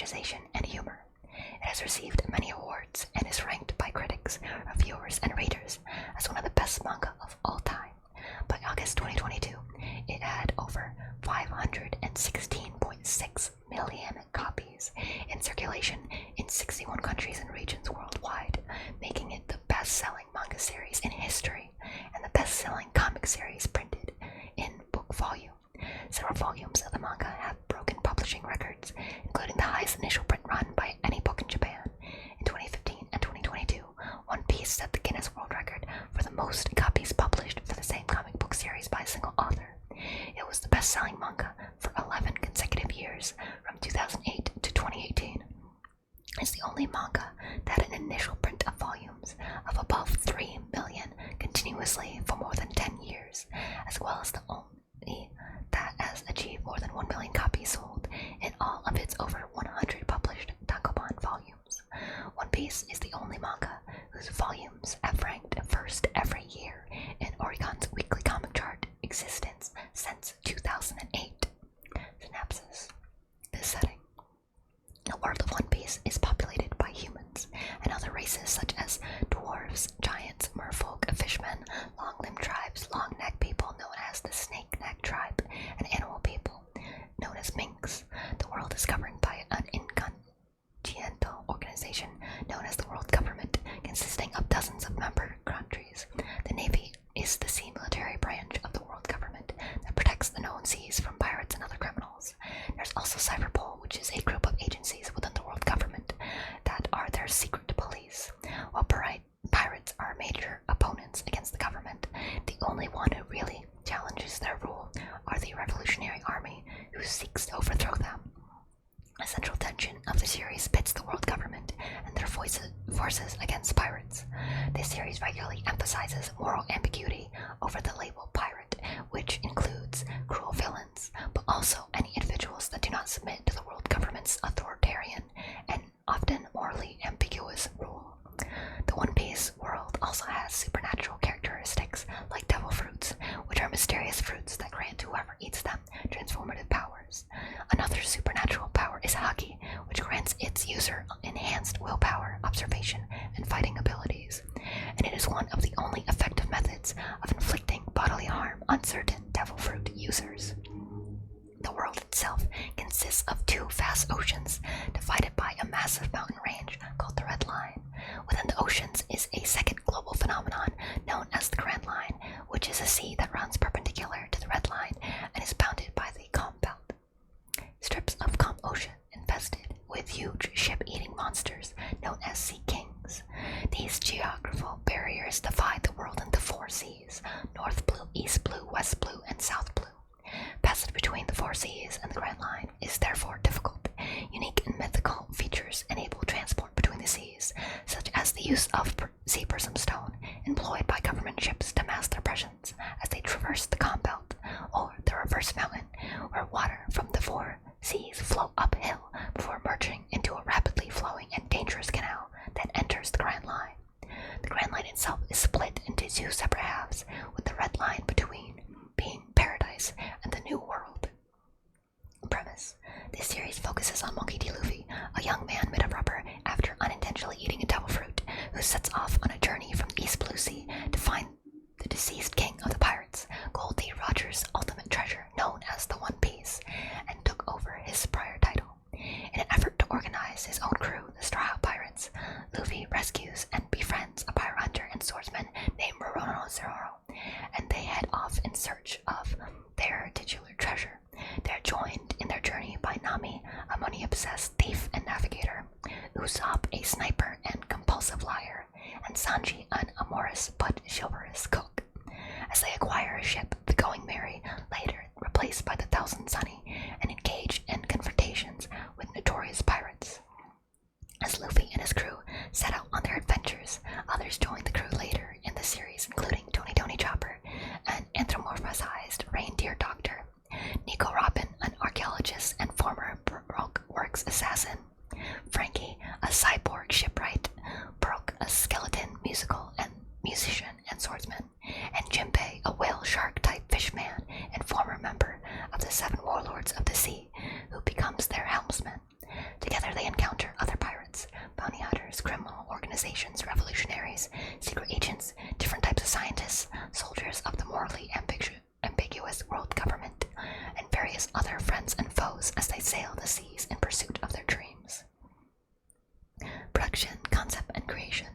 characterization, and humor. It has received many awards and is ranked by critics, reviewers, and readers as one of the best manga of all time. By August 2022, it had over 516.6 million copies in circulation in 61 countries and regions worldwide, making it the best-selling manga series in history and the best-selling comic series printed in book volume. Several volumes of the manga have broken publishing records, including the highest initial print run by any book in Japan. In 2015 and 2022, One Piece set the Guinness World Record for the most copies published for the same comic book series by a single author. It was the best-selling manga for 11 consecutive years, from 2008 to 2018. It's the only manga that had an initial print of volumes of above 3 million continuously for more than 10 years, as well as the only that has achieved more than 1 million copies sold in all of its over 100 published tankobon volumes. One Piece is the only manga whose volumes have ranked first every year in Oricon's weekly comic chart existence since 2008. Synopsis. The setting. The world of One Piece is populated by humans and other races such as dwarves, giants, merfolk, fishmen, long-limbed tribes, long-necked people known as the snake-neck tribe, and animal people known as minks. The world is governed by an intercontinental organization known as the World Government, consisting of dozens of member countries. The Navy is the sea military branch of the World Government that protects the known seas from pirates and other criminals. There's also Cyberpol, which is a group of agencies within the World Government that are their secret police. While pirates are major opponents against the government, the only one who really challenges their rule are the Revolutionary Army, who seeks to overthrow them. A central tension of the series pits the World Government and their forces against pirates. This series regularly emphasizes moral ambiguity over the label pirate, which includes cruel villains, but also any individuals that do not submit to the World Government's authoritarian and often morally ambiguous rule. The One Piece world also has supernatural characteristics like devil fruits, which are mysterious fruits that grant whoever eats them transformative powers. Another supernatural power is Haki, which grants its user enhanced willpower, observation, and fighting abilities, and it is one of the only effective methods of inflicting bodily harm on certain devil fruit users. The world itself consists of two vast oceans divided by a massive mountain range called the Red Line. Within the oceans is a second global phenomenon known as the Grand Line, which is a sea that runs perpendicular to the Red Line and is bounded by the calm belt. Strips of calm ocean infested with huge ship-eating monsters known as sea kings. These geographical barriers divide the world into 4 seas: North Blue, East Blue, West Blue, and South Blue. Passage between the 4 seas and the Grand Line is therefore difficult. Unique and mythical features enable transport between the seas, such as the use of sea prism stone employed by government ships to mask their presence as they traverse the calm belt, or the reverse mountain, where water from the 4 seas flow uphill before merging into a rapidly flowing and dangerous canal that enters the Grand Line. The Grand Line itself is split into 2 separate halves, with the Red Line between being paradise and the New World. Premise. This series focuses on Monkey D. Luffy, a young man made of rubber after unintentionally eating a devil fruit, who sets off on a journey from the East Blue Sea to find the deceased king of the pirates, Gold D. Roger's ultimate treasure, known as the One Piece, and took over his prior title. In an effort to organize his own crew, the Straw Hat Pirates, Luffy rescues and befriends a pirate hunter and swordsman named Morono Zoro, and they head off in search of their titular treasure. They're joined in their journey by Nami, a money-obsessed thief and navigator, Usopp, a sniper and compulsive liar, and Sanji, an amorous but chivalrous cook. As they acquire a ship, the Going Merry, later replaced by the Thousand Sunny, and engage in confrontations with notorious pirates. As Luffy and his crew set out on their adventures, others join the crew later in the series, including Tony Chopper, an anthropomorphized reindeer doctor, Nico Robin, an archaeologist and former Baroque Works assassin, Frankie, a cyborg shipwright, Brooke, a skeleton musician and swordsman, and Jinbei, a whale shark type fishman and former member of the 7 warlords of the sea, who becomes their helmsman. Together they organizations, revolutionaries, secret agents, different types of scientists, soldiers of the morally ambiguous world government, and various other friends and foes as they sail the seas in pursuit of their dreams. Production, concept, and creation.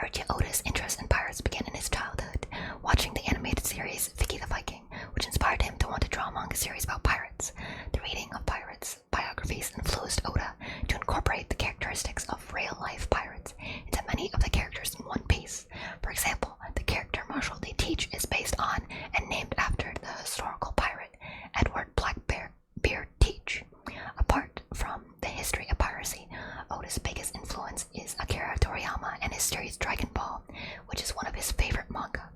Archie Oda's interest in pirates began in his childhood, watching the animated series Vicky the Viking, which inspired him to want to draw a manga series about pirates. The reading of pirates' biographies influenced Oda to incorporate the characteristics of real-life pirates into many of the characters in One Piece. For example, the character Marshall D. Teach is based on and named after the historical pirate Edward Blackbeard Teach. Apart from the history of piracy, Oda's biggest influence is Akira Toriyama and his series Dragon Ball, which is one of his favorite manga.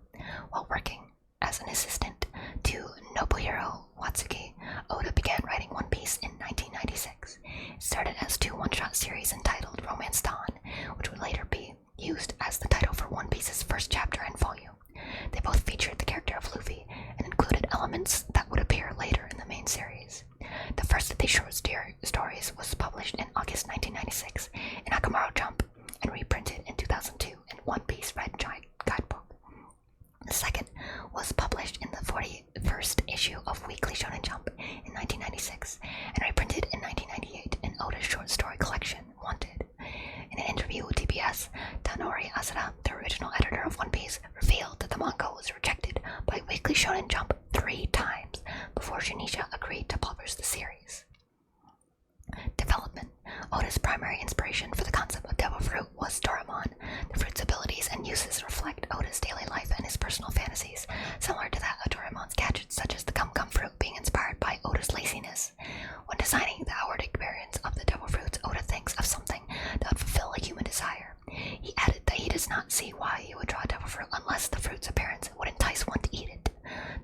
While working as an assistant to Nobuhiro Watsuki, Oda began writing One Piece in 1996. It started as 2 one-shot series entitled Romance Dawn, which would later be used as the title for One Piece's first chapter and volume. They both featured the character of Luffy and included elements that would appear later in the main series. The first of these short stories was published in August 1996 in Akamaru Jump and reprinted in 2002 in One Piece Red Giant Guidebook. The second was published in the 41st issue of Weekly Shonen Jump in 1996 and reprinted in 1998 in Oda's short story collection, Wanted. In an interview with TBS, Tanori Asada, the original editor of One Piece, revealed that the manga was rejected by Weekly Shonen Jump 3 times before Shinichi agreed to publish the series. Development. Oda's primary inspiration for the concept of Devil Fruit was Doraemon. The fruit's abilities and uses reflect Oda's daily life and his personal fantasies, similar to that of Doraemon's gadgets, such as the Gum Gum Fruit being inspired by Oda's laziness. When designing the outward appearance of the Devil Fruits, Oda thinks of something that would fulfill a human desire. He added that he does not see why he would draw a Devil Fruit unless the fruit's appearance would entice one to eat it.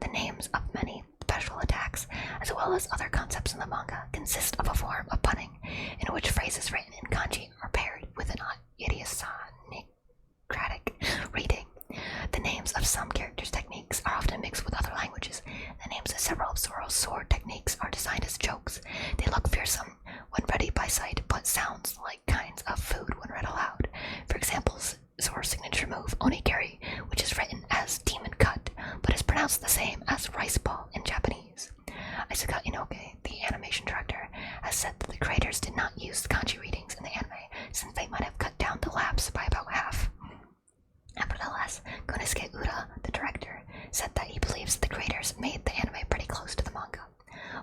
The names of many special attacks, as well as other concepts in the manga, consist of a form of punning, in which phrases written in kanji are paired with an idiosyncratic reading. The names of some characters' techniques are often mixed with other languages. The names of several of Zoro's sword techniques are designed as jokes. They look fearsome when read by sight, but sounds like kinds of food when read aloud. For example, Zoro's signature move, Onigiri, which is written as Demon Cut, but is pronounced the same as rice ball in Japanese. Asuka Inoue, the animation director, has said that the creators did not use the kanji readings in the anime, since they might have cut down the lapse by about half. Nevertheless, Konosuke Ura, the director, said that he believes the creators made the anime pretty close to the manga.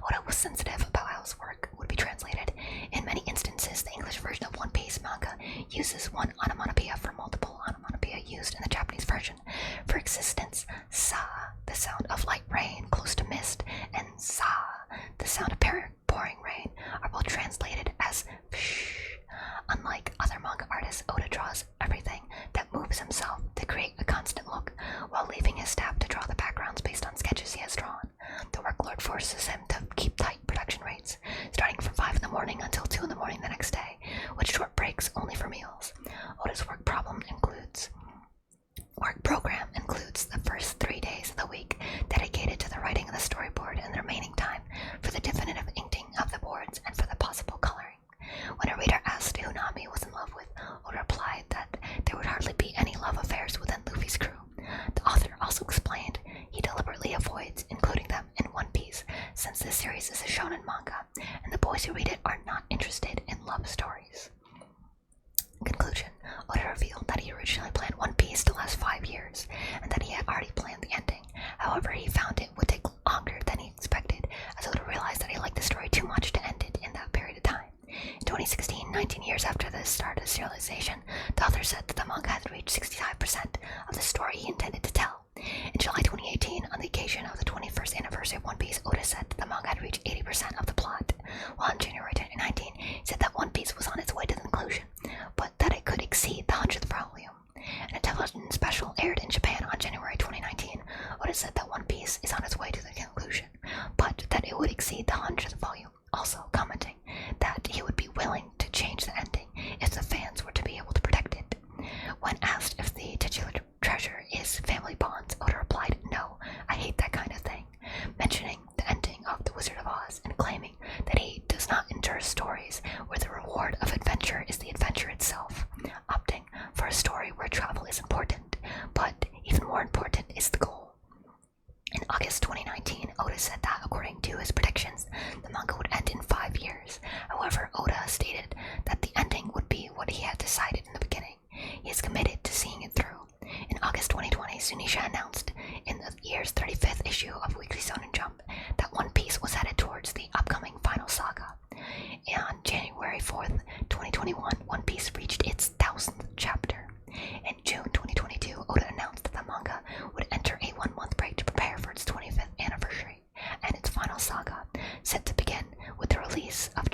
Oda was sensitive about how his work would be translated. In many instances, the English version of One Piece manga uses one onomatopoeia for multiple onomatopoeia used in the Japanese version. For instance, sa, the sound of light rain close to mist, and sa, the sound of pouring rain, are both translated as psh. Unlike other manga artists, Oda draws everything that moves himself to create a constant look, while leaving his staff to draw the backgrounds based on sketches he has drawn. The workload forces him to keep tight production rates, starting from 5 in the morning until 2 in the morning the next day, with short breaks only for meals. Oda's work program includes the first 3 days of the week dedicated to the writing of the storyboard and the remaining time for the definitive inking of the boards and for the possible coloring. When a reader asked who Nami was in love with, Oda replied that there would hardly be any love affairs within Luffy's crew. The author also explained he deliberately avoids including them in One Piece, since this series is a shonen manga, and the boys who read it are not interested in love stories. Conclusion. Oda revealed that he originally planned One Piece to last 5 years, and that he had already planned the ending. However, he found it would take longer than he expected, as Oda realized that he liked the story too much to end it in that period of time. In 2016, 19 years after the start of the serialization, the author said that the manga had reached 65% of the story he intended to tell. In July 2018, on the occasion of the 21st anniversary of One Piece, Oda said that the manga had reached 80% of the plot, while in January 2019, he said that One Piece was on its way to the conclusion, but that it could exceed the 100th volume. In a television special aired in Japan on January 2019, Oda said that One Piece is on its way to the conclusion, but that it would exceed the 100th volume, also commenting that he would be willing to change the ending if the fans were to be able to protect it. When asked if the titular treasure is family bonds, Oda replied, "No, I hate that kind of thing," mentioning the ending of The Wizard of Oz and claiming that he does not endure stories where 2021, One Piece reached its 1000th chapter. In June 2022, Oda announced that the manga would enter a 1-month break to prepare for its 25th anniversary and its final saga, set to begin with the release of